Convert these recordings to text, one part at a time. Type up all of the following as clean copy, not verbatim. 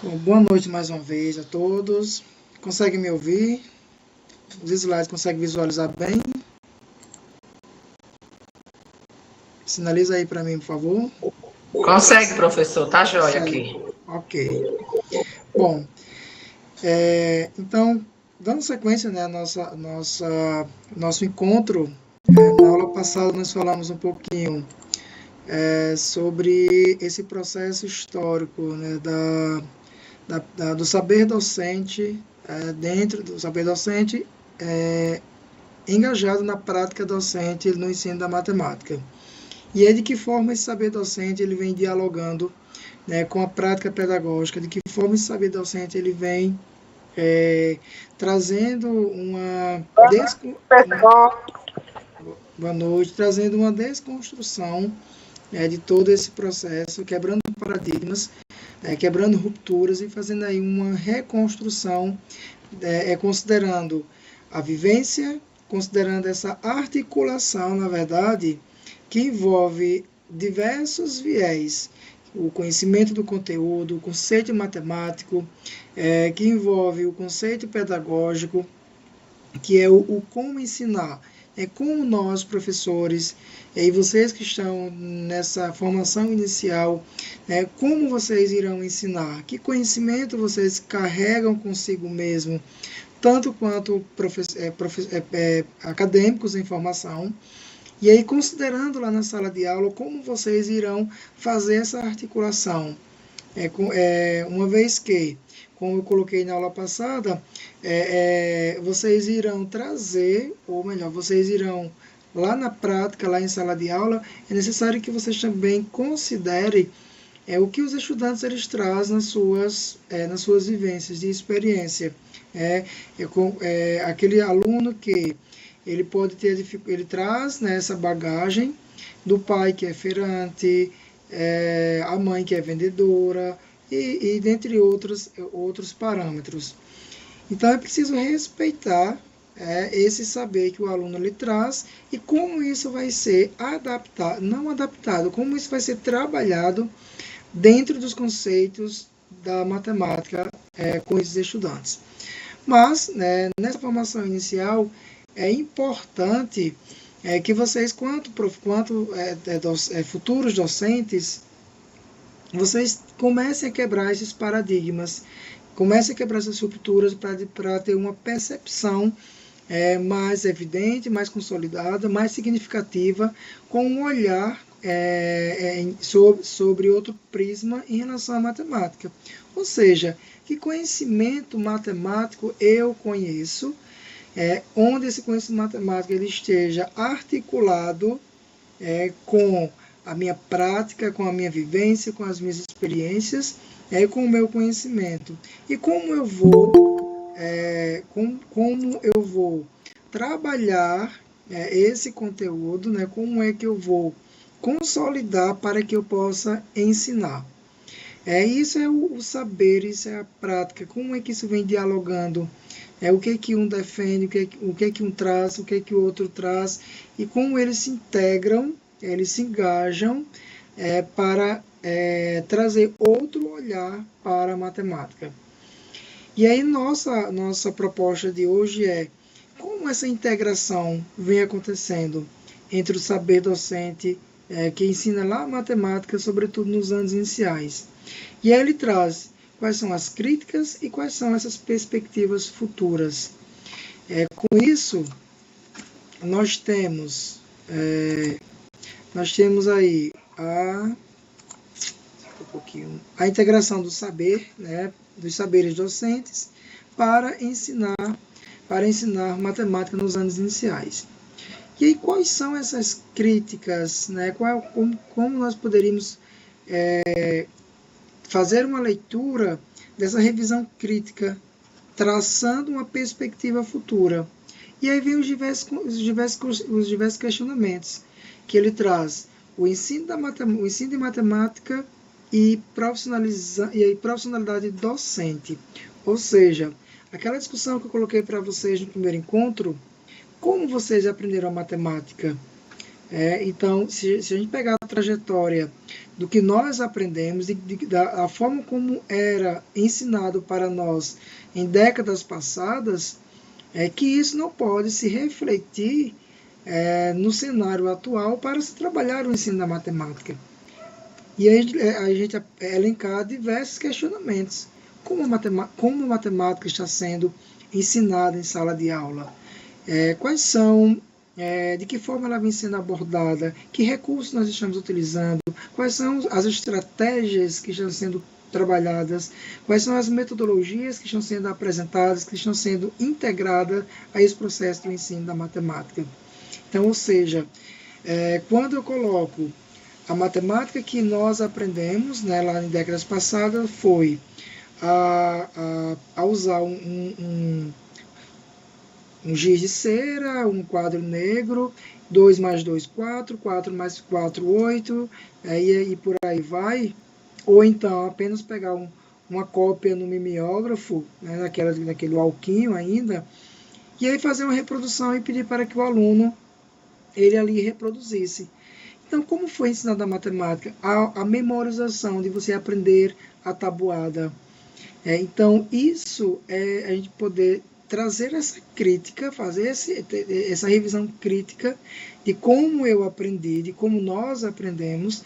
Bom, boa noite mais uma vez a todos. Conseguem me ouvir? Os slides conseguem visualizar bem? Sinaliza aí para mim, por favor. Consegue, professor? Tá jóia Consegue. aqui. Ok. Bom, então, dando sequência, né, nosso encontro, na aula passada nós falamos um pouquinho sobre esse processo histórico, né, do saber docente, dentro do saber docente, engajado na prática docente no ensino da matemática. E é de que forma esse saber docente ele vem dialogando, né, com a prática pedagógica, de que forma esse saber docente ele vem trazendo boa noite, trazendo uma desconstrução, né, de todo esse processo, quebrando paradigmas, quebrando rupturas e fazendo aí uma reconstrução, considerando a vivência, considerando essa articulação, na verdade, que envolve diversos viés, o conhecimento do conteúdo, o conceito matemático, que envolve o conceito pedagógico, que é o como ensinar. É como nós, professores, e vocês que estão nessa formação inicial, como vocês irão ensinar, que conhecimento vocês carregam consigo mesmo, tanto quanto acadêmicos em formação, e aí considerando lá na sala de aula como vocês irão fazer essa articulação. Uma vez que, como eu coloquei na aula passada, vocês irão trazer, ou melhor, vocês irão lá na prática, lá em sala de aula, é necessário que vocês também considerem o que os estudantes eles trazem nas suas vivências de experiência. Aquele aluno que ele pode ter, ele traz, né, essa bagagem do pai que é feirante, a mãe que é vendedora, e dentre outros parâmetros. Então é preciso respeitar esse saber que o aluno lhe traz e como isso vai ser adaptado, não adaptado, como isso vai ser trabalhado dentro dos conceitos da matemática com esses estudantes. Mas, né, nessa formação inicial, é importante que vocês, quanto futuros docentes, vocês comecem a quebrar esses paradigmas, comecem a quebrar essas rupturas para ter uma percepção mais evidente, mais consolidada, mais significativa, com um olhar sobre outro prisma em relação à matemática. Ou seja, que conhecimento matemático eu conheço, onde esse conhecimento matemático ele esteja articulado com a minha prática, com a minha vivência, com as minhas experiências, com o meu conhecimento. E como eu vou trabalhar esse conteúdo, né, como é que eu vou consolidar para que eu possa ensinar. Isso é o saber, isso é a prática, como é que isso vem dialogando, o que um defende, o que um traz, o que o outro traz, e como eles se integram, eles se engajam para trazer outro olhar para a matemática. E aí nossa proposta de hoje é como essa integração vem acontecendo entre o saber docente que ensina lá a matemática, sobretudo nos anos iniciais. E aí ele traz quais são as críticas e quais são essas perspectivas futuras. Com isso, nós temos aí a integração do saber, né, dos saberes docentes para ensinar matemática nos anos iniciais. E aí, quais são essas críticas, né? Como nós poderíamos fazer uma leitura dessa revisão crítica, traçando uma perspectiva futura. E aí vem os diversos questionamentos que ele traz. O ensino de matemática e profissionalidade docente. Ou seja, aquela discussão que eu coloquei para vocês no primeiro encontro, como vocês aprenderam a matemática? Então, se a gente pegar a trajetória do que nós aprendemos, da forma como era ensinado para nós em décadas passadas, é que isso não pode se refletir no cenário atual para se trabalhar o ensino da matemática. E aí a gente elencar diversos questionamentos. Como a matemática está sendo ensinada em sala de aula? Quais são, de que forma ela vem sendo abordada? Que recursos nós estamos utilizando? Quais são as estratégias que estão sendo trabalhadas? Quais são as metodologias que estão sendo apresentadas, que estão sendo integradas a esse processo do ensino da matemática? Então, ou seja, quando eu coloco a matemática que nós aprendemos, né, lá em décadas passadas foi a usar um giz de cera, um quadro negro, 2 mais 2, 4, 4 mais 4, 8, e por aí vai. Ou então apenas pegar uma cópia no mimeógrafo, né, naquele alquinho ainda, e aí fazer uma reprodução e pedir para que o aluno ele ali reproduzisse. Então, como foi ensinada a matemática? A memorização, de você aprender a tabuada. Então, isso é a gente poder trazer essa crítica, fazer essa revisão crítica de como eu aprendi, de como nós aprendemos,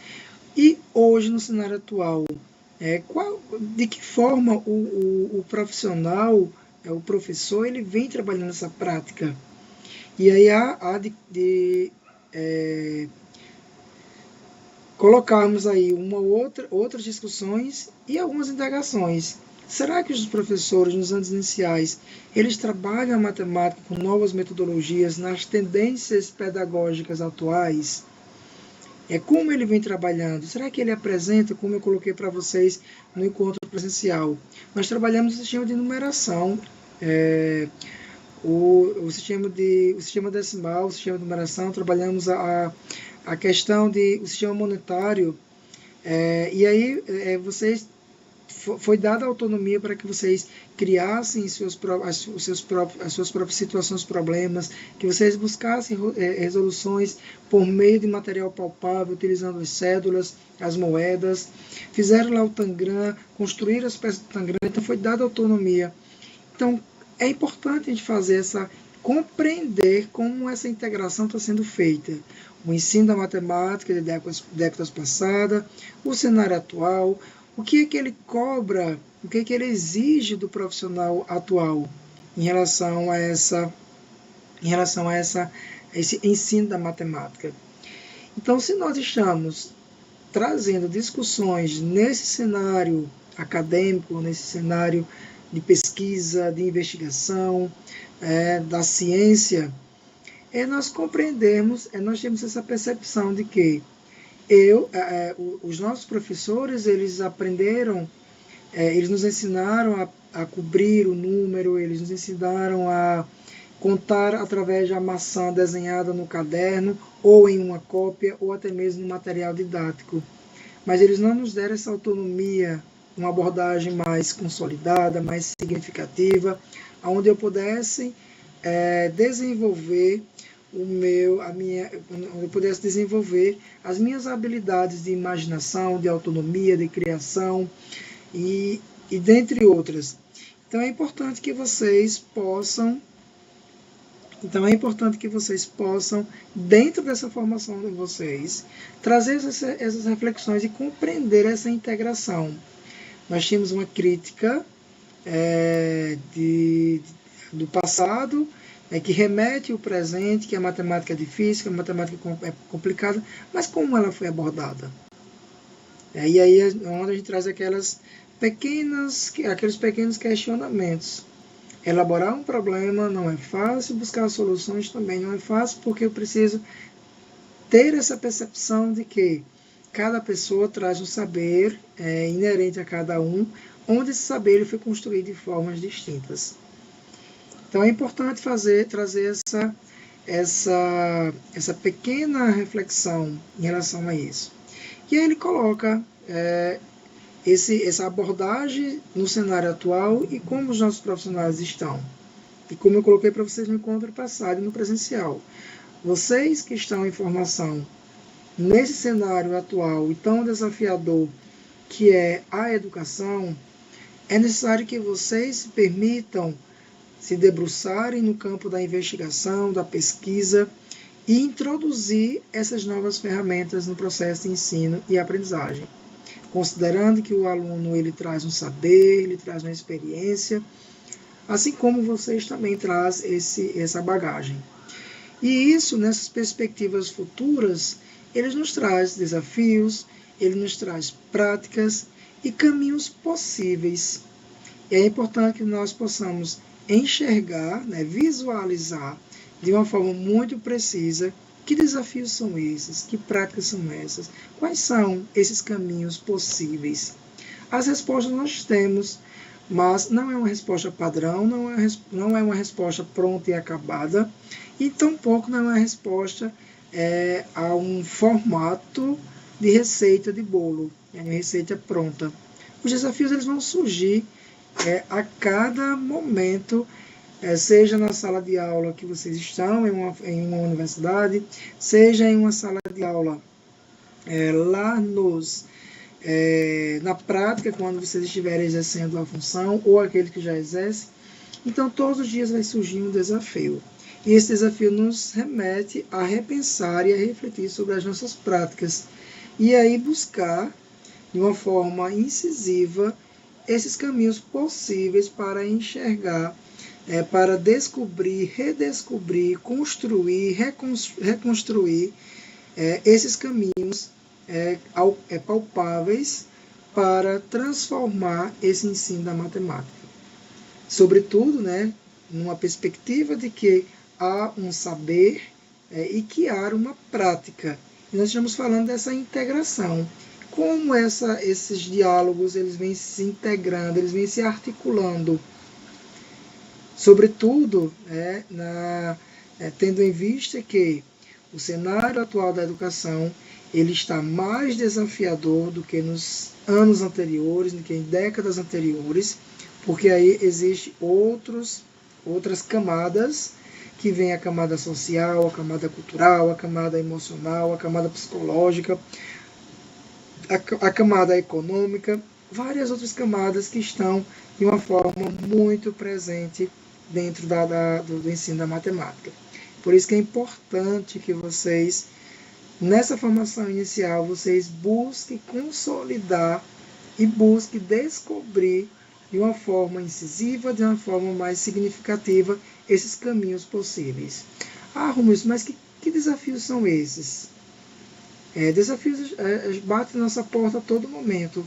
e hoje, no cenário atual, de que forma o profissional, o professor, ele vem trabalhando essa prática. E aí há de colocarmos aí outras discussões e algumas indagações. Será que os professores nos anos iniciais eles trabalham a matemática com novas metodologias nas tendências pedagógicas atuais? Como ele vem trabalhando? Será que ele apresenta, como eu coloquei para vocês no encontro presencial? Nós trabalhamos o sistema de numeração, o sistema decimal, o sistema de numeração, trabalhamos a questão o sistema monetário, e aí foi dada autonomia para que vocês criassem as suas próprias situações, problemas, que vocês buscassem resoluções por meio de material palpável, utilizando as cédulas, as moedas, fizeram lá o Tangram, construíram as peças do Tangram, então foi dada autonomia. Então, é importante a gente compreender como essa integração está sendo feita. O ensino da matemática de décadas passadas, o cenário atual, o que é que ele cobra, o que é que ele exige do profissional atual em relação a esse ensino da matemática. Então, se nós estamos trazendo discussões nesse cenário acadêmico, nesse cenário de pesquisa, de investigação, da ciência, nós compreendemos, nós temos essa percepção de que os nossos professores, eles aprenderam, eles nos ensinaram a cobrir o número, eles nos ensinaram a contar através da maçã desenhada no caderno, ou em uma cópia, ou até mesmo no material didático. Mas eles não nos deram essa autonomia, uma abordagem mais consolidada, mais significativa, onde eu pudesse desenvolver onde eu pudesse desenvolver as minhas habilidades de imaginação, de autonomia, de criação e dentre outras. Então é importante que vocês possam, dentro dessa formação de vocês, trazer essas reflexões e compreender essa integração. Nós tínhamos uma crítica do passado, que remete ao presente, que a matemática é difícil, que a matemática é complicada, mas como ela foi abordada? E aí é onde a gente traz aqueles pequenos questionamentos. Elaborar um problema não é fácil, buscar soluções também não é fácil, porque eu preciso ter essa percepção de que cada pessoa traz um saber inerente a cada um, onde esse saber ele foi construído de formas distintas. Então é importante trazer essa pequena reflexão em relação a isso. E aí ele coloca essa abordagem no cenário atual e como os nossos profissionais estão. E como eu coloquei para vocês no encontro passado e no presencial. vocês que estão em formação nesse cenário atual e tão desafiador que é a educação, é necessário que vocês se permitam se debruçarem no campo da investigação, da pesquisa e introduzir essas novas ferramentas no processo de ensino e aprendizagem, considerando que o aluno ele traz um saber, ele traz uma experiência, assim como vocês também trazem essa bagagem. E isso, nessas perspectivas futuras, ele nos traz desafios, ele nos traz práticas e caminhos possíveis. E é importante que nós possamos enxergar, né, visualizar de uma forma muito precisa que desafios são esses, que práticas são essas, quais são esses caminhos possíveis. As respostas nós temos, mas não é uma resposta padrão, não é uma resposta pronta e acabada, e tampouco não é uma resposta a um formato de receita de bolo, uma receita pronta. Os desafios eles vão surgir a cada momento, seja na sala de aula que vocês estão, em uma universidade, seja em uma sala de aula lá na prática, quando vocês estiverem exercendo a função, ou aquele que já exerce. Então, todos os dias vai surgir um desafio. E esse desafio nos remete a repensar e a refletir sobre as nossas práticas. E aí buscar, de uma forma incisiva, esses caminhos possíveis para enxergar, para descobrir, redescobrir, construir, reconstruir esses caminhos palpáveis para transformar esse ensino da matemática. Sobretudo, né, numa perspectiva de que há um saber e que há uma prática. E nós estamos falando dessa integração. Como esses diálogos eles vêm se integrando, eles vêm se articulando. Sobretudo, tendo em vista que o cenário atual da educação ele está mais desafiador do que nos anos anteriores, do que em décadas anteriores, porque aí existem outras camadas, que vem a camada social, a camada cultural, a camada emocional, a camada psicológica, a camada econômica, várias outras camadas que estão de uma forma muito presente dentro do ensino da matemática. Por isso que é importante que vocês, nessa formação inicial, vocês busquem consolidar e busquem descobrir de uma forma incisiva, de uma forma mais significativa, esses caminhos possíveis. Rubens, mas que desafios são esses? Desafios batem na nossa porta a todo momento.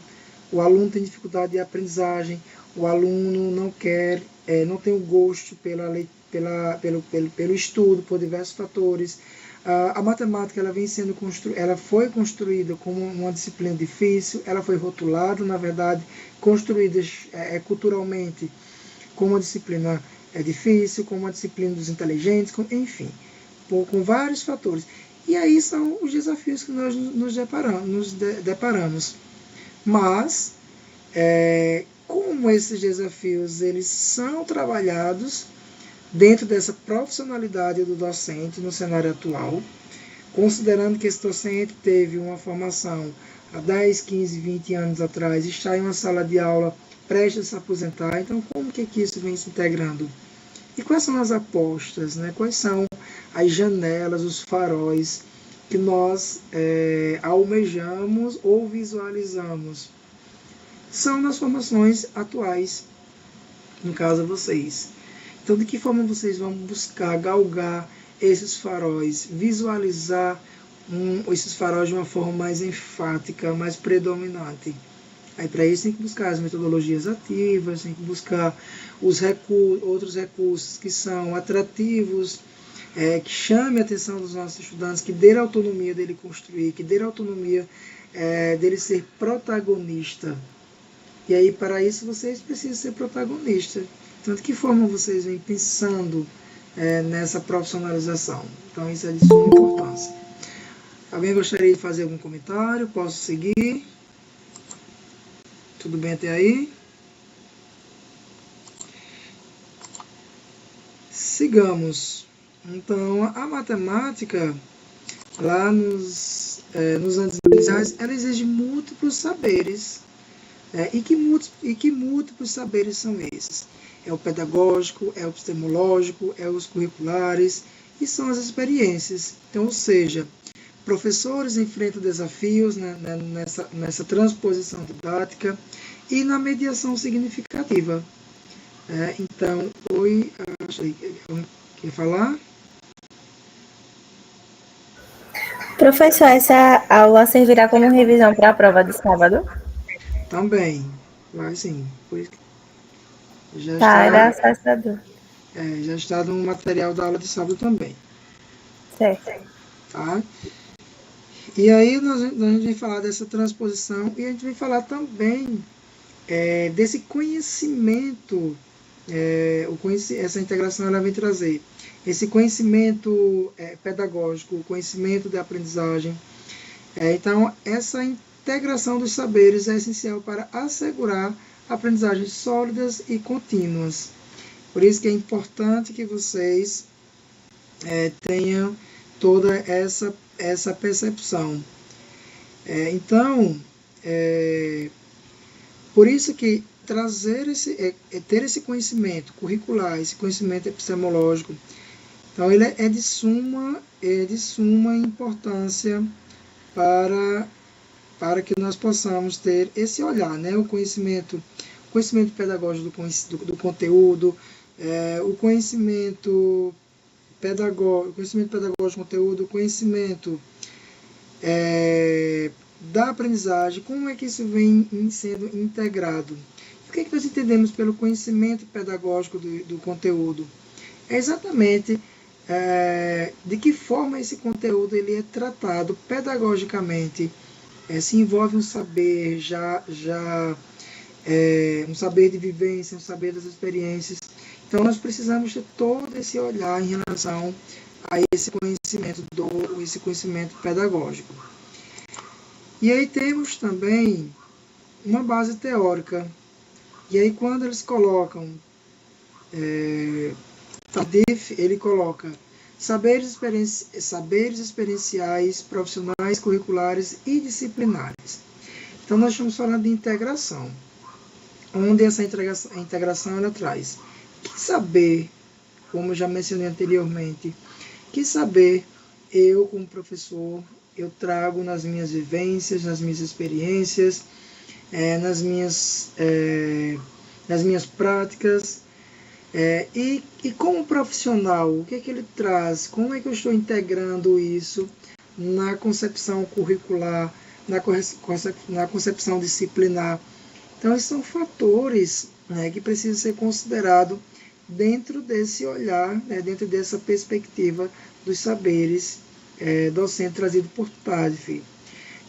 O aluno tem dificuldade de aprendizagem, o aluno não tem o gosto pelo estudo, por diversos fatores. A matemática ela foi construída como uma disciplina difícil, ela foi rotulada, na verdade, construída culturalmente como uma disciplina difícil, como uma disciplina dos inteligentes, enfim, com vários fatores. E aí são os desafios que nós nos deparamos. Mas, como esses desafios eles são trabalhados dentro dessa profissionalidade do docente no cenário atual, considerando que esse docente teve uma formação há 10, 15, 20 anos atrás, está em uma sala de aula prestes a se aposentar, então como que isso vem se integrando? E quais são as apostas, né? Quais são as janelas, os faróis que nós almejamos ou visualizamos? São nas formações atuais, no caso vocês. Então, de que forma vocês vão buscar galgar esses faróis, visualizar esses faróis de uma forma mais enfática, mais predominante? Aí, para isso, tem que buscar as metodologias ativas, tem que buscar outros recursos que são atrativos, que chamem a atenção dos nossos estudantes, que dê a autonomia dele construir, que dê a autonomia dele ser protagonista. E aí, para isso, vocês precisam ser protagonistas. Então, de que forma vocês vêm pensando nessa profissionalização? Então, isso é de suma importância. Alguém gostaria de fazer algum comentário? Posso seguir? Tudo bem até aí? Sigamos. Então, a matemática, lá nos anos iniciais, ela exige múltiplos saberes. E que múltiplos saberes são esses? É o pedagógico, é o epistemológico, é os curriculares e são as experiências. Então, ou seja, professores enfrentam desafios, né, nessa transposição didática e na mediação significativa. Então, quer falar? Professor, essa aula servirá como revisão para a prova de sábado? Também, vai sim. Já Tá, era está, assustador. já está no material da aula de sábado também. Certo. Tá? E aí a gente vai falar dessa transposição e a gente vai falar também desse conhecimento, essa integração ela vem trazer esse conhecimento pedagógico, o conhecimento da aprendizagem. Então, essa integração dos saberes é essencial para assegurar aprendizagens sólidas e contínuas. Por isso que é importante que vocês tenham toda essa percepção. Então, por isso que ter esse conhecimento curricular, esse conhecimento epistemológico, então ele é de suma importância para que nós possamos ter esse olhar, né? O conhecimento pedagógico do conteúdo, o conhecimento pedagógico do conteúdo, o conhecimento da aprendizagem, como é que isso vem sendo integrado? O que nós entendemos pelo conhecimento pedagógico do conteúdo? É exatamente de que forma esse conteúdo ele é tratado pedagogicamente. Se envolve um saber um saber de vivência, um saber das experiências. Então nós precisamos ter todo esse olhar em relação a esse conhecimento pedagógico. E aí temos também uma base teórica. E aí quando eles colocam Tardif, ele coloca saberes experienciais, profissionais, curriculares e disciplinares. Então nós estamos falando de integração, onde essa integração ela traz que saber, como eu já mencionei anteriormente, que saber eu como professor eu trago nas minhas vivências, nas minhas experiências, nas minhas práticas. E como profissional, o que é que ele traz? Como é que eu estou integrando isso na concepção curricular, na concepção disciplinar? Então, esses são fatores, né, que precisam ser considerados dentro desse olhar, né, dentro dessa perspectiva dos saberes docente trazido por Tadif.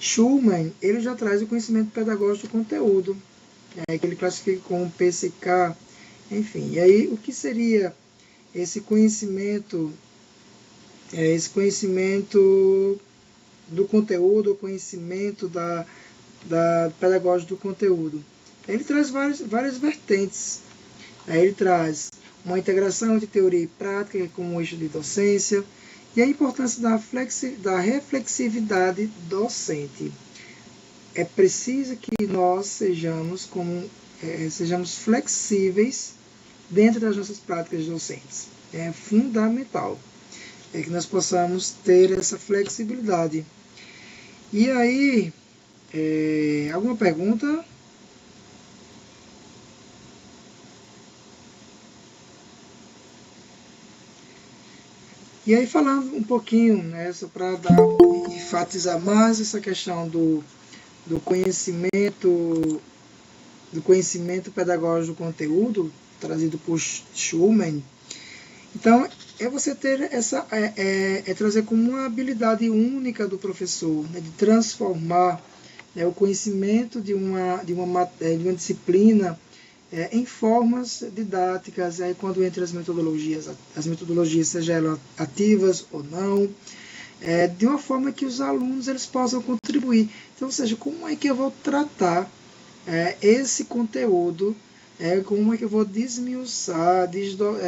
Schulman, ele já traz o conhecimento pedagógico do conteúdo, que ele classifica como PCK, enfim. E aí, o que seria esse conhecimento do conteúdo, o conhecimento da pedagógica do conteúdo? Ele traz várias vertentes. Ele traz uma integração entre teoria e prática como eixo de docência e a importância da reflexividade docente. É preciso que nós sejamos flexíveis dentro das nossas práticas docentes. É fundamental que nós possamos ter essa flexibilidade. E aí, alguma pergunta? E aí, falando um pouquinho, né, só para enfatizar mais essa questão do conhecimento pedagógico do conteúdo, trazido por Schulman. Então, você ter trazer como uma habilidade única do professor, né, de transformar, né, o conhecimento de uma disciplina em formas didáticas, quando entra as metodologias, sejam elas ativas ou não, de uma forma que os alunos eles possam contribuir. Então, ou seja, como é que eu vou tratar esse conteúdo como é que eu vou desmiuçar,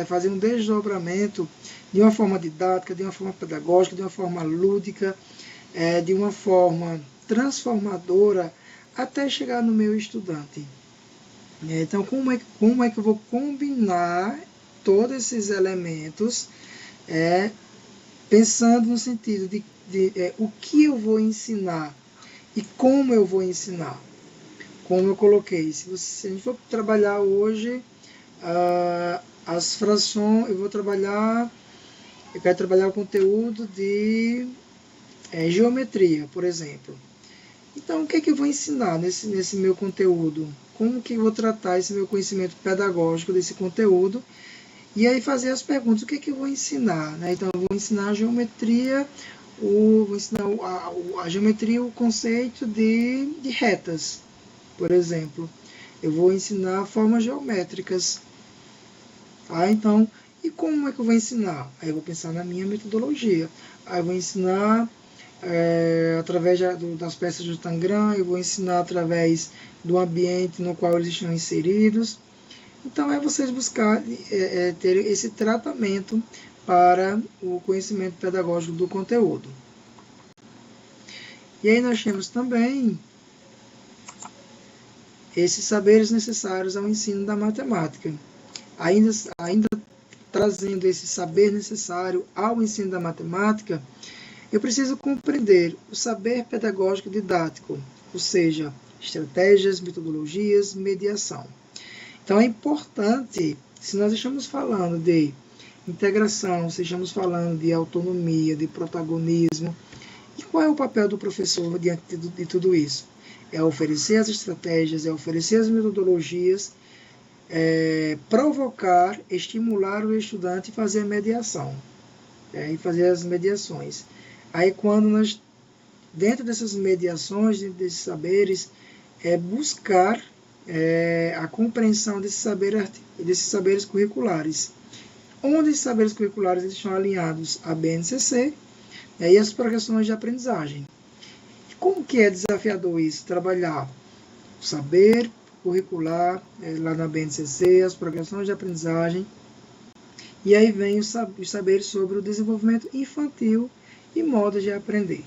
fazer um desdobramento de uma forma didática, de uma forma pedagógica, de uma forma lúdica, de uma forma transformadora, até chegar no meu estudante. Então, como é que eu vou combinar todos esses elementos, pensando no sentido de o que eu vou ensinar e como eu vou ensinar. Como eu coloquei, se a gente for trabalhar hoje as frações, eu quero trabalhar o conteúdo de geometria, por exemplo. Então, o que é que eu vou ensinar nesse meu conteúdo? Como que eu vou tratar esse meu conhecimento pedagógico desse conteúdo? E aí fazer as perguntas, o que é que eu vou ensinar? Então, eu vou ensinar a geometria, vou ensinar a geometria, o conceito de retas, por exemplo. Eu vou ensinar formas geométricas. Então, e como é que eu vou ensinar? Aí eu vou pensar na minha metodologia. Aí eu vou ensinar através das peças do Tangram, eu vou ensinar através do ambiente no qual eles estão inseridos. Então, vocês buscarem ter esse tratamento para o conhecimento pedagógico do conteúdo. E aí nós temos também esses saberes necessários ao ensino da matemática. Ainda trazendo esse saber necessário ao ensino da matemática, eu preciso compreender o saber pedagógico didático, ou seja, estratégias, metodologias, mediação. Então é importante, se nós estamos falando de integração, se estamos falando de autonomia, de protagonismo, e qual é o papel do professor diante de tudo isso? É oferecer as estratégias, é oferecer as metodologias, provocar, estimular o estudante a fazer a mediação, e fazer as mediações. Aí quando nós, dentro dessas mediações, dentro desses saberes, buscar a compreensão desses saberes curriculares. Onde esses saberes curriculares estão alinhados à BNCC e as progressões de aprendizagem. E como que é desafiador isso? Trabalhar o saber curricular lá na BNCC, as progressões de aprendizagem, e aí vem os saberes sobre o desenvolvimento infantil e modos de aprender.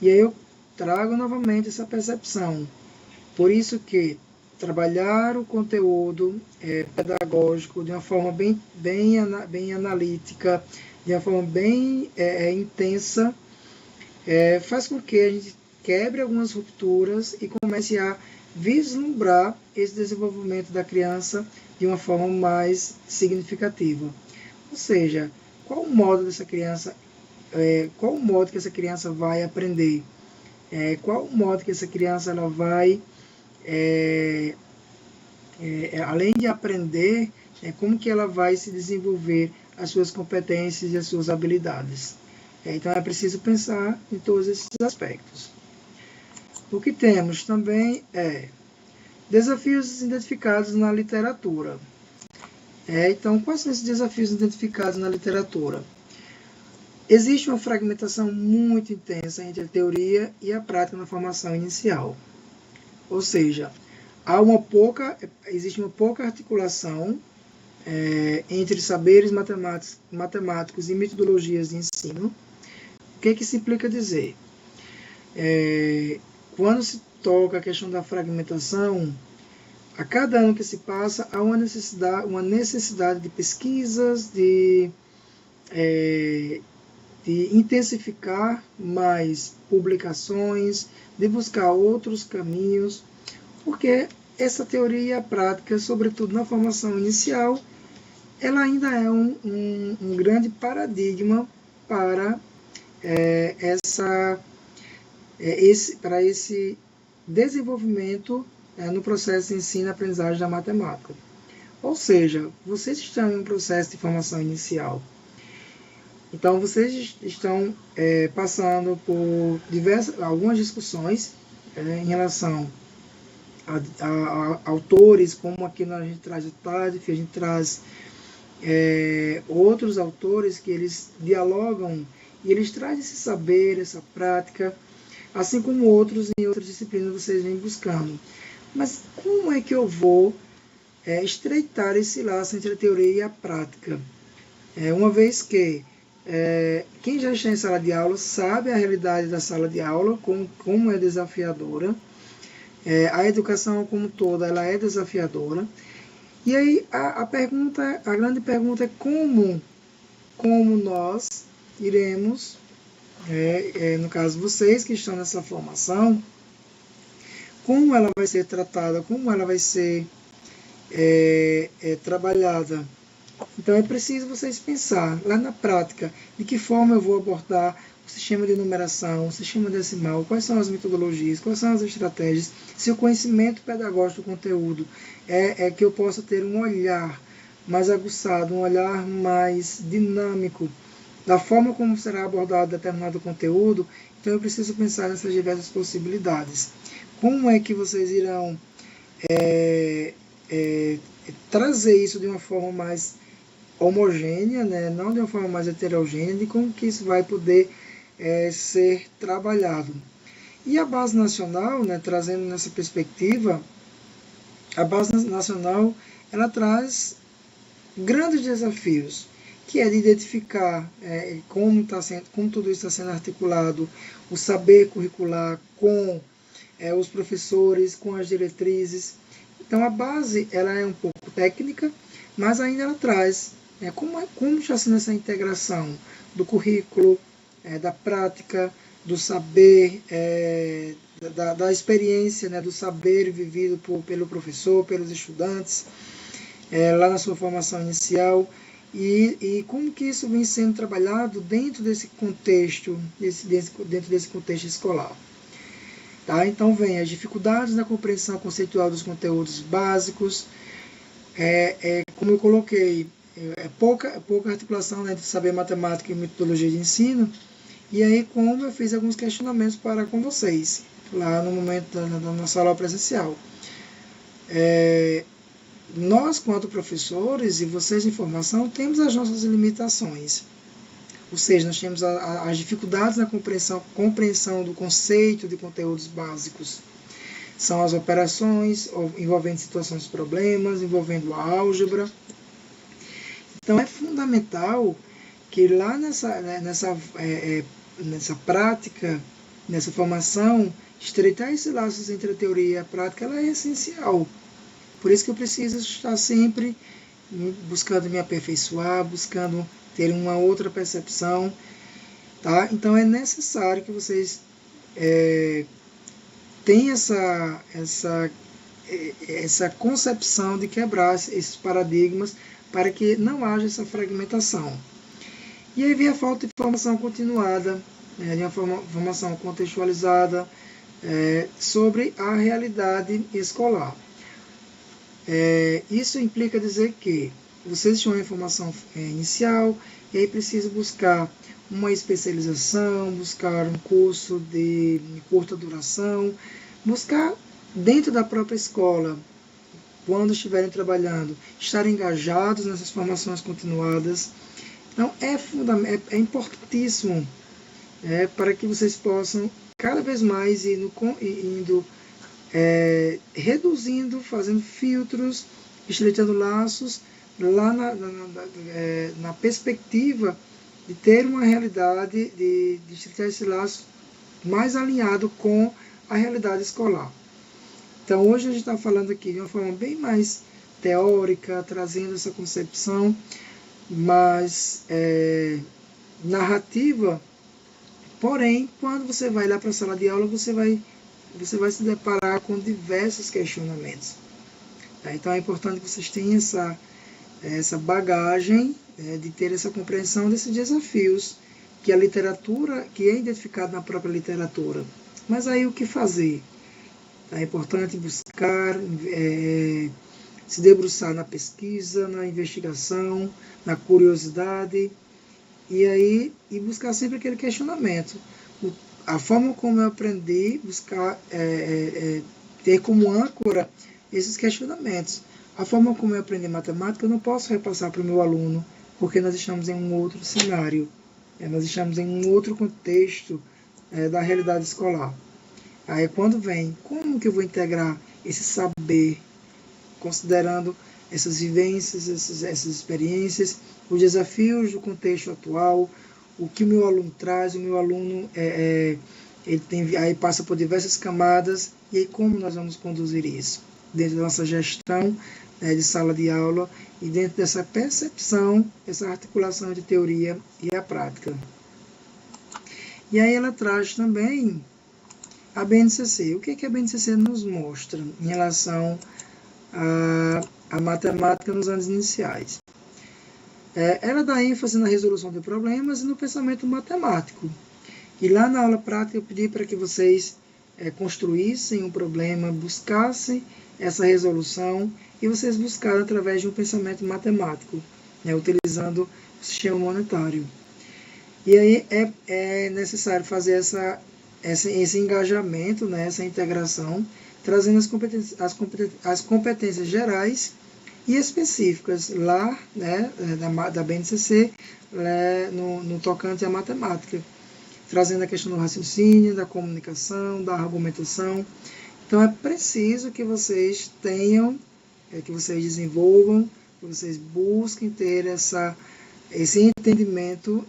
E aí eu trago novamente essa percepção. Por isso que trabalhar o conteúdo pedagógico de uma forma bem analítica, de uma forma bem intensa, faz com que a gente quebre algumas rupturas e comece a vislumbrar esse desenvolvimento da criança de uma forma mais significativa. Ou seja, qual o modo dessa criança, qual o modo que essa criança vai aprender, qual o modo que essa criança ela vai, além de aprender, como que ela vai se desenvolver as suas competências e as suas habilidades. Então é preciso pensar em todos esses aspectos. O que temos também desafios identificados na literatura. Então, quais são esses desafios identificados na literatura? Existe uma fragmentação muito intensa entre a teoria e a prática na formação inicial. Ou seja, existe uma pouca articulação entre saberes matemáticos e metodologias de ensino. O que isso implica dizer? Quando se toca a questão da fragmentação, a cada ano que se passa, há uma necessidade de pesquisas, de intensificar mais publicações, de buscar outros caminhos, porque essa teoria e a prática, sobretudo na formação inicial, ela ainda é um grande paradigma para esse desenvolvimento no processo de ensino e aprendizagem da matemática. Ou seja, vocês estão em um processo de formação inicial. Então, vocês estão passando por algumas discussões em relação a autores, como aqui a gente traz o Tadef, a gente traz outros autores que eles dialogam e eles trazem esse saber, essa prática, assim como outros em outras disciplinas vocês vêm buscando. Mas como é que eu vou estreitar esse laço entre a teoria e a prática. Uma vez que quem já está em sala de aula sabe a realidade da sala de aula, como é desafiadora. A educação como toda, ela é desafiadora. E aí a grande pergunta é como nós iremos, no caso vocês que estão nessa formação, como ela vai ser tratada, como ela vai ser trabalhada. Então é preciso vocês pensar lá na prática de que forma eu vou abordar o sistema de numeração, o sistema decimal, quais são as metodologias, quais são as estratégias, se o conhecimento pedagógico do conteúdo é que eu possa ter um olhar mais aguçado, um olhar mais dinâmico da forma como será abordado determinado conteúdo. Então eu preciso pensar nessas diversas possibilidades. Como é que vocês irão trazer isso de uma forma mais homogênea, né? Não de uma forma mais heterogênea, de como que isso vai poder ser trabalhado. E a base nacional, né, trazendo nessa perspectiva, a base nacional ela traz grandes desafios, que é de identificar como tudo isso está sendo articulado, o saber curricular com os professores, com as diretrizes. Então a base ela é um pouco técnica, mas ainda ela traz como está sendo essa integração do currículo, da prática, do saber, da experiência, né, do saber vivido pelo professor, pelos estudantes, lá na sua formação inicial, e como que isso vem sendo trabalhado dentro desse contexto, dentro desse contexto escolar. Tá? Então vem as dificuldades na compreensão conceitual dos conteúdos básicos, como eu coloquei, pouca articulação, né, entre saber matemática e metodologia de ensino, e aí como eu fiz alguns questionamentos com vocês, lá no momento da nossa aula presencial. Nós, quanto professores, e vocês em formação, temos as nossas limitações. Ou seja, nós temos as dificuldades na compreensão do conceito de conteúdos básicos. São as operações envolvendo situações de problemas, envolvendo a álgebra. Então é fundamental que lá nessa prática, nessa formação, estreitar esses laços entre a teoria e a prática, ela é essencial. Por isso que eu preciso estar sempre buscando me aperfeiçoar, buscando ter uma outra percepção. Tá? Então é necessário que vocês tenham essa concepção de quebrar esses paradigmas para que não haja essa fragmentação. E aí vem a falta de formação continuada, de uma formação contextualizada sobre a realidade escolar. Isso implica dizer que vocês tinham uma formação inicial e aí precisa buscar uma especialização, buscar um curso de curta duração, buscar dentro da própria escola, quando estiverem trabalhando, estar engajados nessas formações continuadas. Então é importantíssimo para que vocês possam cada vez mais indo reduzindo, fazendo filtros, estreitando laços, lá na perspectiva de ter uma realidade, de estreitar esse laço mais alinhado com a realidade escolar. Então hoje a gente está falando aqui de uma forma bem mais teórica, trazendo essa concepção mais narrativa, porém, quando você vai lá para a sala de aula, você vai se deparar com diversos questionamentos. Tá? Então é importante que vocês tenham essa bagagem de ter essa compreensão desses desafios que a literatura, que é identificado na própria literatura. Mas aí o que fazer? É importante buscar, se debruçar na pesquisa, na investigação, na curiosidade, e buscar sempre aquele questionamento. A forma como eu aprendi, buscar ter como âncora esses questionamentos. A forma como eu aprendi matemática, eu não posso repassar para o meu aluno, porque nós estamos em um outro cenário, nós estamos em um outro contexto da realidade escolar. Aí quando vem, como que eu vou integrar esse saber, considerando essas vivências, essas experiências, os desafios do contexto atual, o que o meu aluno traz, o meu aluno ele aí passa por diversas camadas, e aí como nós vamos conduzir isso? Dentro da nossa gestão de sala de aula e dentro dessa percepção, essa articulação de teoria e a prática. E aí ela traz também a BNCC. O que a BNCC nos mostra em relação à matemática nos anos iniciais? Ela dá ênfase na resolução de problemas e no pensamento matemático. E lá na aula prática eu pedi para que vocês construíssem um problema, buscassem essa resolução e vocês buscaram através de um pensamento matemático, utilizando o sistema monetário. E aí é necessário fazer esse engajamento, essa integração, trazendo as competências gerais e específicas lá, da BNCC, no tocante à matemática, trazendo a questão do raciocínio, da comunicação, da argumentação. Então é preciso que vocês tenham, que vocês desenvolvam, que vocês busquem ter esse entendimento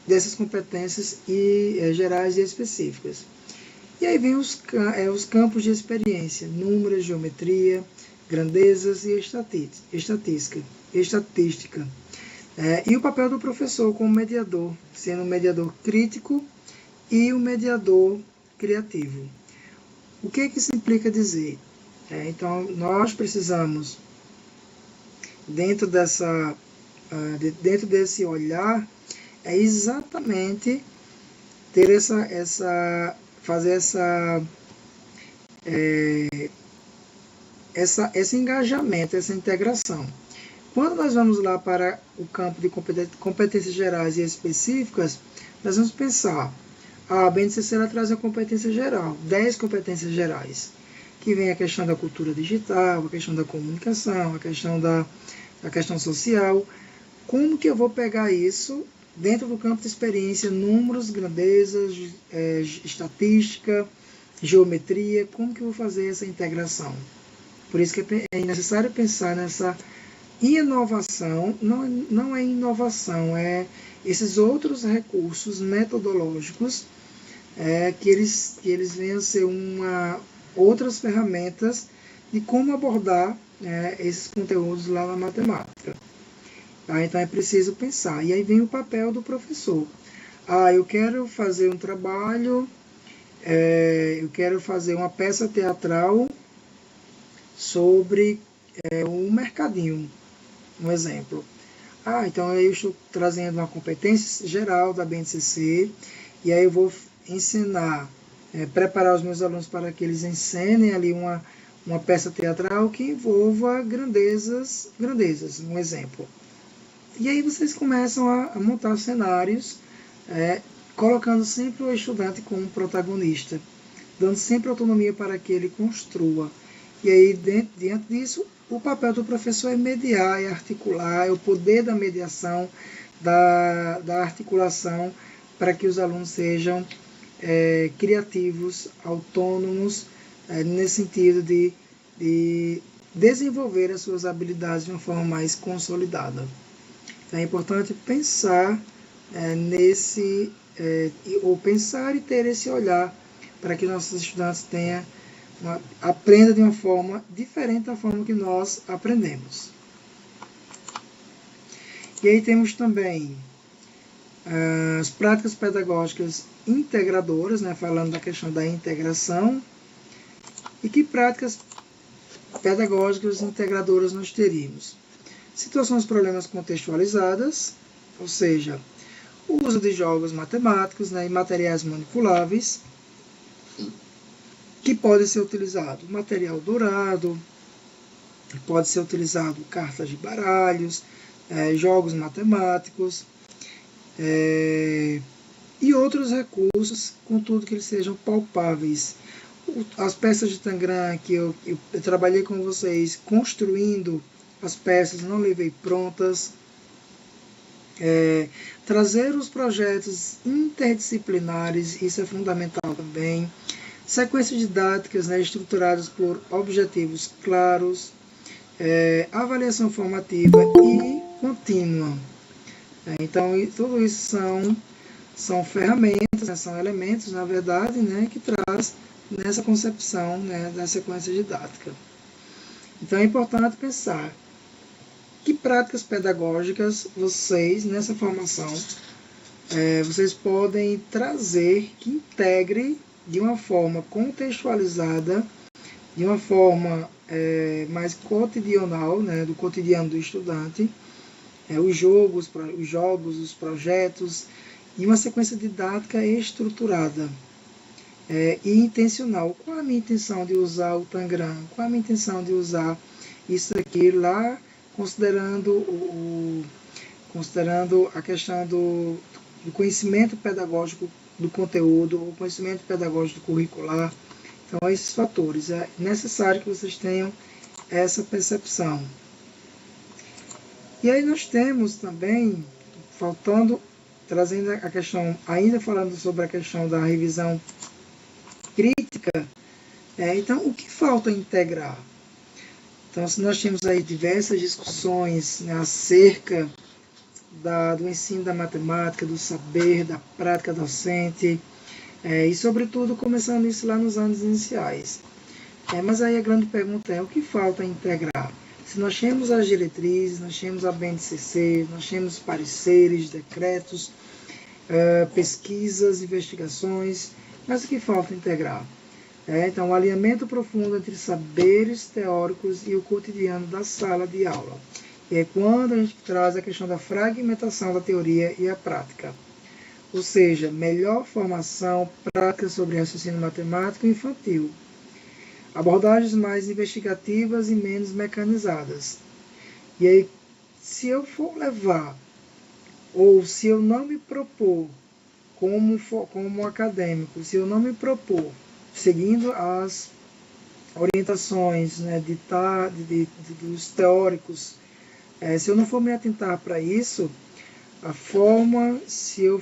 dessas competências gerais e específicas. E aí vem os campos de experiência, números, geometria, grandezas e estatística. E o papel do professor como mediador, sendo um mediador crítico e um mediador criativo. O que isso implica dizer? Então, nós precisamos, dentro desse olhar, exatamente ter fazer esse engajamento, essa integração. Quando nós vamos lá para o campo de competências gerais e específicas, nós vamos pensar, a BNCC ela traz a competência geral, 10 competências gerais, que vem a questão da cultura digital, a questão da comunicação, a questão social. Como que eu vou pegar isso dentro do campo de experiência, números, grandezas, estatística, geometria, como que eu vou fazer essa integração? Por isso que é necessário pensar nessa inovação, não é inovação, é esses outros recursos metodológicos que eles venham a ser outras ferramentas de como abordar esses conteúdos lá na matemática. Tá? Então é preciso pensar. E aí vem o papel do professor. Eu quero fazer um trabalho, eu quero fazer uma peça teatral sobre um mercadinho, um exemplo. Então eu estou trazendo uma competência geral da BNCC, e aí eu vou ensinar, preparar os meus alunos para que eles encenem ali uma peça teatral que envolva grandezas, um exemplo. E aí vocês começam a montar cenários, colocando sempre o estudante como protagonista, dando sempre autonomia para que ele construa. E aí, diante disso, o papel do professor é mediar, é articular, é o poder da mediação, da articulação, para que os alunos sejam criativos, autônomos, nesse sentido de desenvolver as suas habilidades de uma forma mais consolidada. Então, é importante pensar pensar e ter esse olhar para que nossos estudantes aprendam de uma forma diferente da forma que nós aprendemos. E aí temos também as práticas pedagógicas integradoras, falando da questão da integração. E que práticas pedagógicas integradoras nós teríamos? Situações de problemas contextualizadas, ou seja, o uso de jogos matemáticos e materiais manipuláveis, que pode ser utilizado material dourado, pode ser utilizado cartas de baralhos, jogos matemáticos e outros recursos, contudo que eles sejam palpáveis. As peças de Tangram que eu trabalhei com vocês construindo as peças, não levei prontas. Trazer os projetos interdisciplinares, isso é fundamental também. Sequências didáticas estruturadas por objetivos claros, avaliação formativa e contínua. Então, tudo isso são ferramentas, né, são elementos, na verdade, né, que traz nessa concepção, né, da sequência didática. Então, é importante pensar que práticas pedagógicas vocês, nessa formação, vocês podem trazer, que integre de uma forma contextualizada, de uma forma mais cotidianal, né, do cotidiano do estudante, os jogos, os projetos, e uma sequência didática estruturada e intencional. Qual a minha intenção de usar o Tangram? Qual a minha intenção de usar isso aqui lá, considerando a questão do conhecimento pedagógico do conteúdo, o conhecimento pedagógico curricular. Então, esses fatores. É necessário que vocês tenham essa percepção. E aí nós temos também, trazendo a questão, ainda falando sobre a questão da revisão crítica, então o que falta integrar? Então, se nós temos aí diversas discussões, né, acerca do ensino da matemática, do saber, da prática docente, e sobretudo começando isso lá nos anos iniciais. Mas aí a grande pergunta é, o que falta integrar? Se nós temos as diretrizes, nós temos a BNCC, nós temos pareceres, decretos, pesquisas, investigações, mas o que falta integrar? Então, o alinhamento profundo entre saberes teóricos e o cotidiano da sala de aula. E é quando a gente traz a questão da fragmentação da teoria e a prática. Ou seja, melhor formação prática sobre raciocínio matemático infantil. Abordagens mais investigativas e menos mecanizadas. E aí, se eu for levar, ou se eu não me propor, como acadêmico, se eu não me propor, seguindo as orientações, né, dos teóricos, se eu não for me atentar para isso, a forma, se eu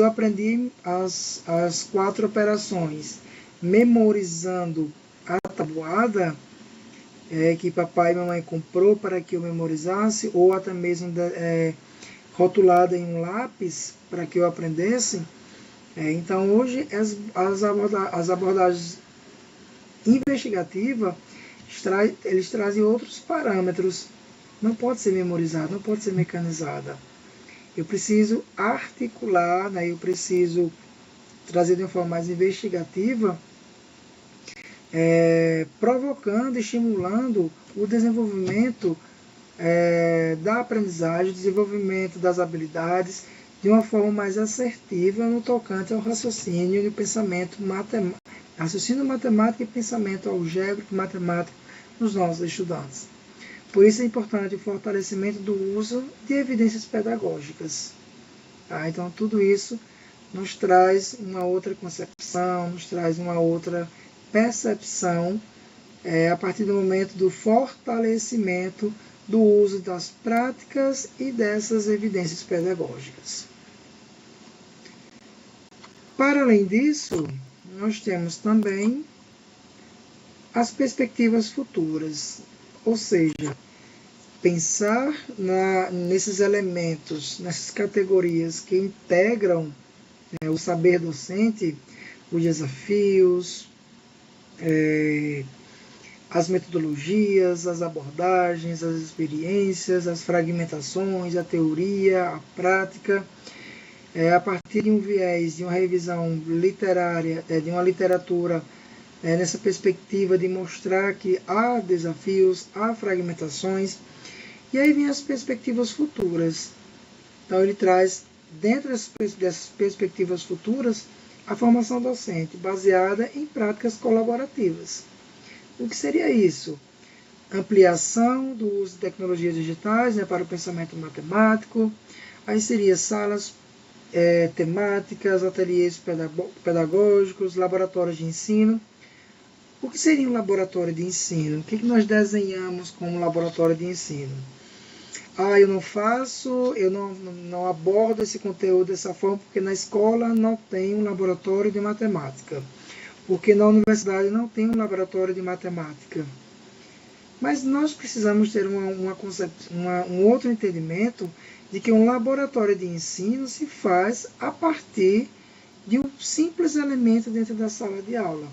aprendi as 4 operações, memorizando a tabuada que papai e mamãe comprou para que eu memorizasse, ou até mesmo rotulada em um lápis para que eu aprendesse. Então, hoje, as abordagens investigativas, eles trazem outros parâmetros. Não pode ser memorizada, não pode ser mecanizada. Eu preciso articular, né, eu preciso trazer de uma forma mais investigativa, provocando, estimulando o desenvolvimento da aprendizagem, o desenvolvimento das habilidades, de uma forma mais assertiva no tocante ao raciocínio e pensamento matemático, raciocínio matemático e pensamento algébrico e matemático nos nossos estudantes. Por isso é importante o fortalecimento do uso de evidências pedagógicas. Então, tudo isso nos traz uma outra concepção, nos traz uma outra percepção a partir do momento do fortalecimento do uso das práticas e dessas evidências pedagógicas. Para além disso, nós temos também as perspectivas futuras, ou seja, pensar nesses elementos, nessas categorias que integram o saber docente, os desafios, as metodologias, as abordagens, as experiências, as fragmentações, a teoria, a prática, a partir de um viés, de uma revisão literária, de uma literatura, nessa perspectiva de mostrar que há desafios, há fragmentações, e aí vem as perspectivas futuras. Então ele traz, dentro dessas perspectivas futuras, a formação docente, baseada em práticas colaborativas. O que seria isso? Ampliação do uso de tecnologias digitais, para o pensamento matemático. Aí seria salas temáticas, ateliês pedagógicos, laboratórios de ensino. O que seria um laboratório de ensino? O que nós desenhamos como laboratório de ensino? Eu não abordo esse conteúdo dessa forma porque na escola não tem um laboratório de matemática. Porque na universidade não tem um laboratório de matemática. Mas nós precisamos ter um outro entendimento de que um laboratório de ensino se faz a partir de um simples elemento dentro da sala de aula.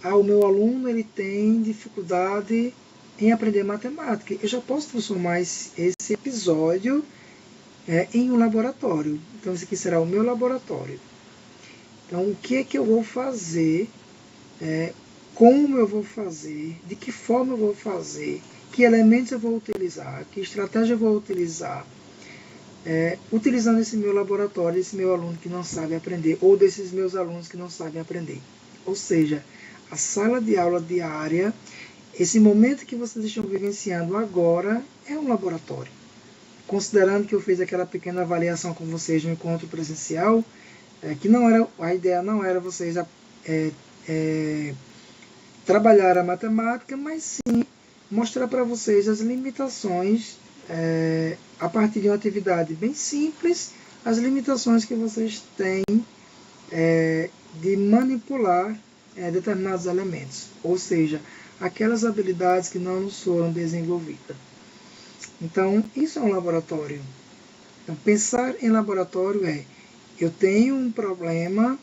O meu aluno ele tem dificuldade em aprender matemática. Eu já posso transformar esse episódio em um laboratório. Então, esse aqui será o meu laboratório. Então, o que é que eu vou fazer? Como eu vou fazer? De que forma eu vou fazer? Que elementos eu vou utilizar? Que estratégia eu vou utilizar? Utilizando esse meu laboratório, esse meu aluno que não sabe aprender, ou desses meus alunos que não sabem aprender. Ou seja, a sala de aula diária, esse momento que vocês estão vivenciando agora, é um laboratório. Considerando que eu fiz aquela pequena avaliação com vocês no encontro presencial, que não era, a ideia não era vocês trabalhar a matemática, mas sim mostrar para vocês as limitações, a partir de uma atividade bem simples, as limitações que vocês têm de manipular determinados elementos, ou seja, aquelas habilidades que não nos foram desenvolvidas. Então, isso é um laboratório. Então, pensar em laboratório eu tenho um problema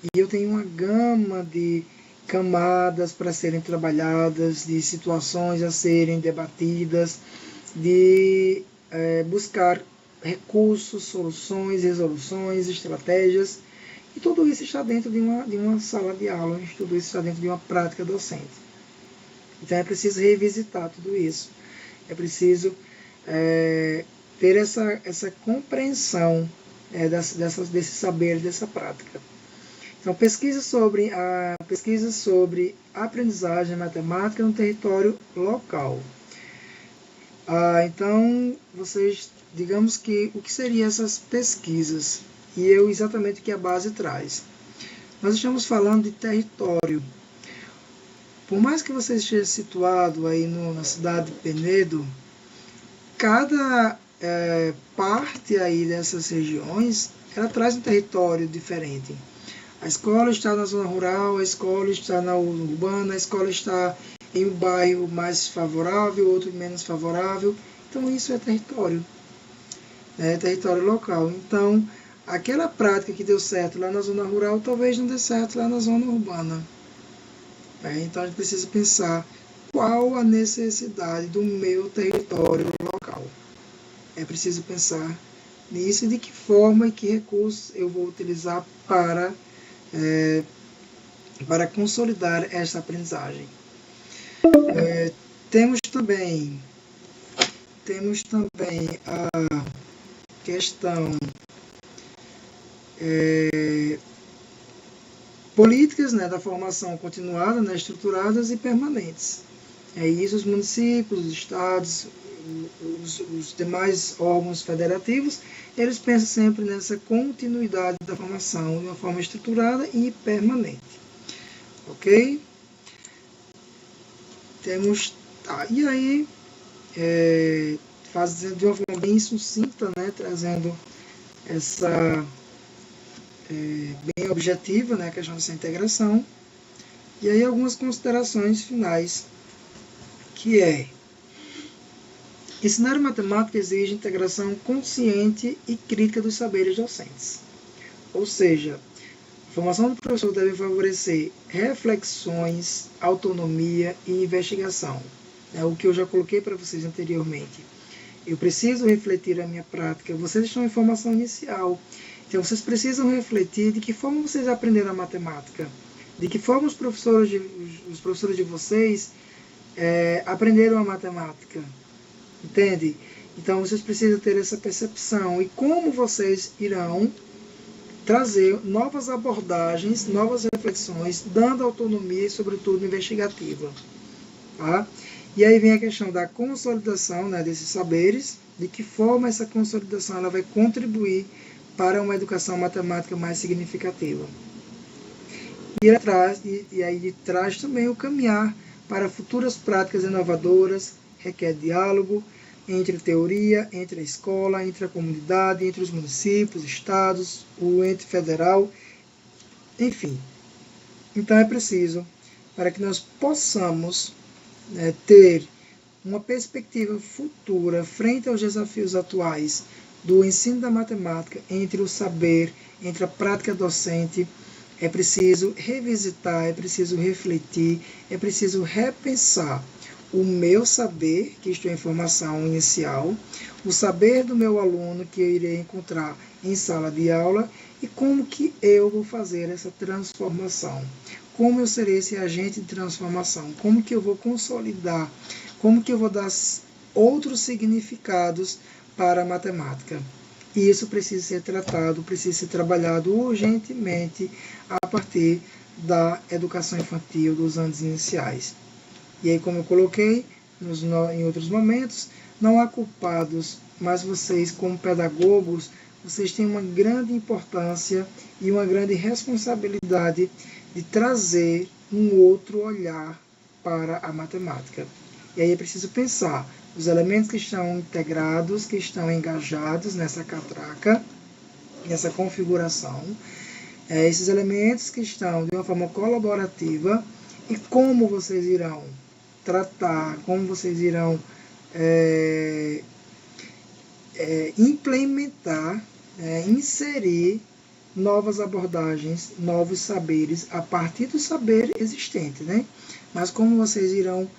e eu tenho uma gama de camadas para serem trabalhadas, de situações a serem debatidas, de buscar recursos, soluções, resoluções, estratégias. E tudo isso está dentro de uma sala de aula, tudo isso está dentro de uma prática docente. Então é preciso revisitar tudo isso. É preciso ter essa compreensão desse saber, dessa prática. Então, pesquisa sobre aprendizagem matemática no território local. Então, vocês, digamos que, o que seriam essas pesquisas? E exatamente o que a base traz. Nós estamos falando de território. Por mais que você esteja situado aí na cidade de Penedo, cada parte aí dessas regiões, ela traz um território diferente. A escola está na zona rural, a escola está na urbana, a escola está em um bairro mais favorável, outro menos favorável. Então isso é território, território local. Então, aquela prática que deu certo lá na zona rural, talvez não dê certo lá na zona urbana. Então a gente precisa pensar qual a necessidade do meu território local. É preciso pensar nisso e de que forma e que recursos eu vou utilizar para consolidar esta aprendizagem. Temos também a questão políticas da formação continuada, estruturadas e permanentes. Isso os municípios, os estados, os demais órgãos federativos, eles pensam sempre nessa continuidade da formação de uma forma estruturada e permanente. Ok? E aí, fazendo de uma forma bem sucinta, trazendo essa bem objetiva, a questão dessa integração. E aí algumas considerações finais, que ensinar matemática exige integração consciente e crítica dos saberes docentes. Ou seja, a formação do professor deve favorecer reflexões, autonomia e investigação. É o que eu já coloquei para vocês anteriormente. Eu preciso refletir a minha prática. Vocês estão em formação inicial. Então, vocês precisam refletir de que forma vocês aprenderam a matemática. De que forma os professores de vocês aprenderam a matemática. Entende? Então, vocês precisam ter essa percepção. E como vocês irão trazer novas abordagens, novas reflexões, dando autonomia e, sobretudo, investigativa. Tá? E aí vem a questão da consolidação desses saberes, de que forma essa consolidação ela vai contribuir para uma educação matemática mais significativa. E aí traz também o caminhar para futuras práticas inovadoras, requer diálogo entre teoria, entre a escola, entre a comunidade, entre os municípios, estados, o ente federal, enfim. Então é preciso, para que nós possamos ter uma perspectiva futura frente aos desafios atuais do ensino da matemática, entre o saber, entre a prática docente, é preciso revisitar, é preciso refletir, é preciso repensar o meu saber, que isto é informação inicial, o saber do meu aluno, que eu irei encontrar em sala de aula, e como que eu vou fazer essa transformação. Como eu serei esse agente de transformação, como que eu vou consolidar, como que eu vou dar outros significados para a matemática. E isso precisa ser tratado, precisa ser trabalhado urgentemente a partir da educação infantil dos anos iniciais. E aí, como eu coloquei em outros momentos, não há culpados, mas vocês, como pedagogos, vocês têm uma grande importância e uma grande responsabilidade de trazer um outro olhar para a matemática. E aí é preciso pensar os elementos que estão integrados, que estão engajados nessa catraca, nessa configuração, esses elementos que estão de uma forma colaborativa, e como vocês irão tratar, como vocês irão implementar, inserir novas abordagens, novos saberes, a partir do saber existente, né? Mas como vocês irão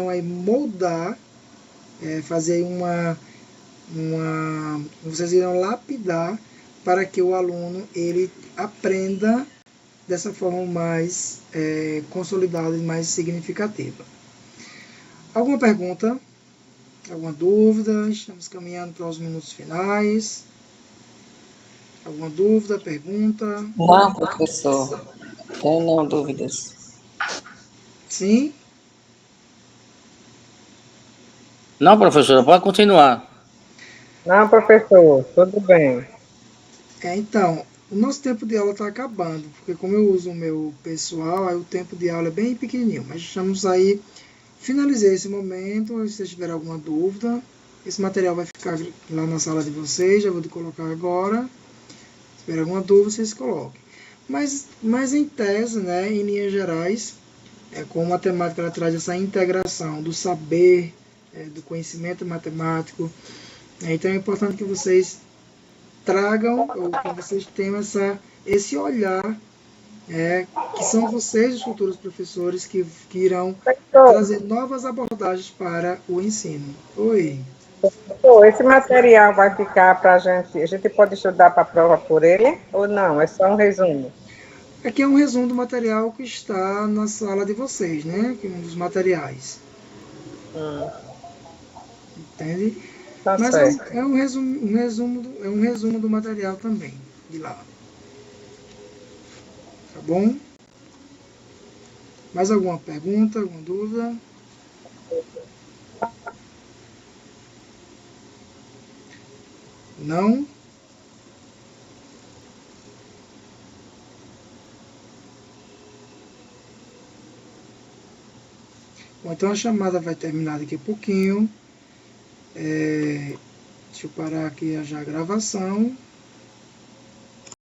aí moldar, fazer vocês irão lapidar para que o aluno ele aprenda dessa forma mais consolidada e mais significativa. Alguma pergunta? Alguma dúvida? Estamos caminhando para os minutos finais. Alguma dúvida, pergunta? Não, professor. Tenho não dúvidas. Sim? Não, professora, pode continuar. Não, professor, tudo bem. Então, o nosso tempo de aula está acabando, porque como eu uso o meu pessoal, aí o tempo de aula é bem pequenininho, mas estamos aí, finalizei esse momento. Se vocês tiverem alguma dúvida, esse material vai ficar lá na sala de vocês, já vou colocar agora. Se tiver alguma dúvida, vocês coloquem. Mas em tese, né, em linhas gerais, como a matemática ela traz essa integração do saber, do conhecimento matemático, então é importante que vocês tragam, ou que vocês tenham esse olhar, que são vocês os futuros professores que irão trazer novas abordagens para o ensino. Oi. Esse material vai ficar para a gente pode estudar para a prova por ele ou não? É só um resumo? Aqui é um resumo do material que está na sala de vocês, né? Que é um dos materiais. Entende? Tá. Mas certo. é um resumo do material também, de lá. Tá bom? Mais alguma pergunta, alguma dúvida? Não? Bom, então a chamada vai terminar daqui a pouquinho. Deixa eu parar aqui já a gravação.